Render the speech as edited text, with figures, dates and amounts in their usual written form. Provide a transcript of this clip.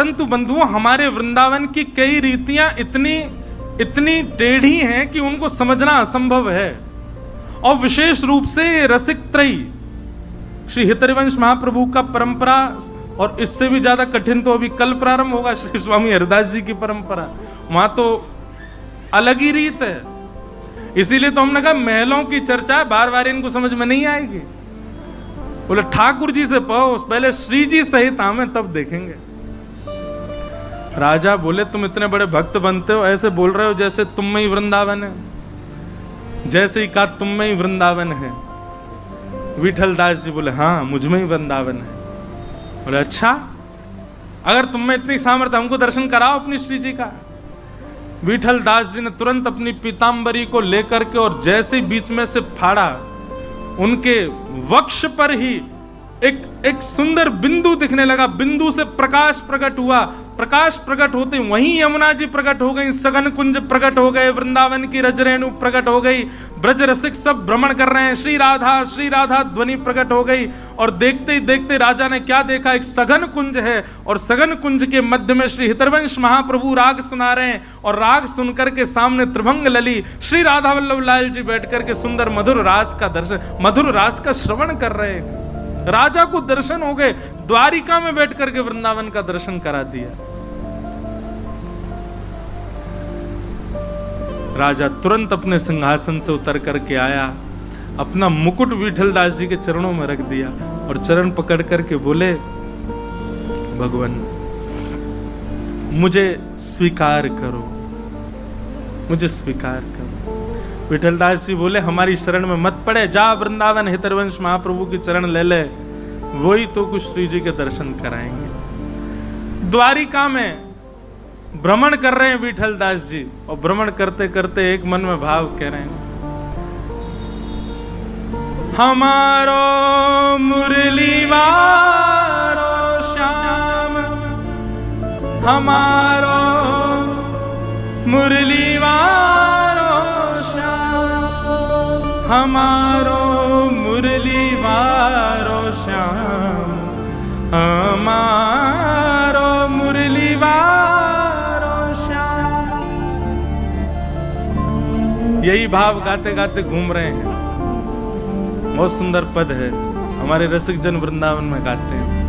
परंतु बंधुओं हमारे वृंदावन की कई रीतियां इतनी टेढ़ी हैं कि उनको समझना असंभव है। और विशेष रूप से रसिक त्रयी श्री हितरिवंश महाप्रभु का परंपरा, और इससे भी ज्यादा कठिन तो अभी कल प्रारंभ होगा श्री स्वामी हरिदास जी की परंपरा, वहां तो अलग ही रीत है। इसीलिए तो हमने कहा महलों की चर्चा बार बार इनको समझ में नहीं आएगी। बोले ठाकुर जी से पहो, पहले श्री जी सहित हमें तब देखेंगे। राजा बोले तुम इतने बड़े भक्त बनते हो, ऐसे बोल रहे हो जैसे तुम में ही वृंदावन है, जैसे ही कहा तुम में ही वृंदावन है। विठल दास जी बोले हाँ मुझ में ही वृंदावन है। बोले अच्छा, अगर तुम में इतनी सामर्थ्य हमको दर्शन कराओ अपनी श्री जी का। विठल दास जी ने तुरंत अपनी पीतांबरी को लेकर के और जैसे बीच में से फाड़ा, उनके वक्ष पर ही एक सुंदर बिंदु दिखने लगा। बिंदु से प्रकाश प्रकट हुआ। प्रकाश प्रकट होते वहीं यमुना जी प्रकट हो गई, सघन कुंज प्रकट हो गए, वृंदावन की रजरेणु प्रकट हो गई, ब्रज रसिक सब भ्रमण कर रहे हैं, श्री राधा ध्वनि प्रकट हो गई। और देखते ही देखते राजा ने क्या देखा, एक सघन कुंज है और सघन कुंज के मध्य में श्री हितरवंश महाप्रभु राग सुना रहे हैं, और राग सुनकर के सामने त्रिभंग लली श्री राधा वल्लभ लाल जी बैठ करके सुंदर मधुर रास का दर्शन, मधुर रास का श्रवण कर रहे हैं। राजा को दर्शन हो गए, द्वारिका में बैठ करके वृंदावन का दर्शन करा दिया। राजा तुरंत अपने सिंहासन से उतर करके आया, अपना मुकुट विठल दास जी के चरणों में रख दिया और चरण पकड़ करके बोले भगवान मुझे स्वीकार करो, मुझे स्वीकार करो। विठल दास जी बोले हमारी शरण में मत पड़े, जा वृंदावन हितरवंश महाप्रभु की चरण ले ले, वही तो कुछ श्री जी के दर्शन कराएंगे। द्वारिका में भ्रमण कर रहे हैं विठल दास जी, और भ्रमण करते करते एक मन में भाव कह रहे हैं, हमारो मुरली वारो श्याम, हमारो मुरली वारो श्याम, हमारो मुरली वारो श्याम, हमारो मुरली वारो श्याम। यही भाव गाते गाते घूम रहे हैं। बहुत सुंदर पद है, हमारे रसिक जन वृंदावन में गाते हैं।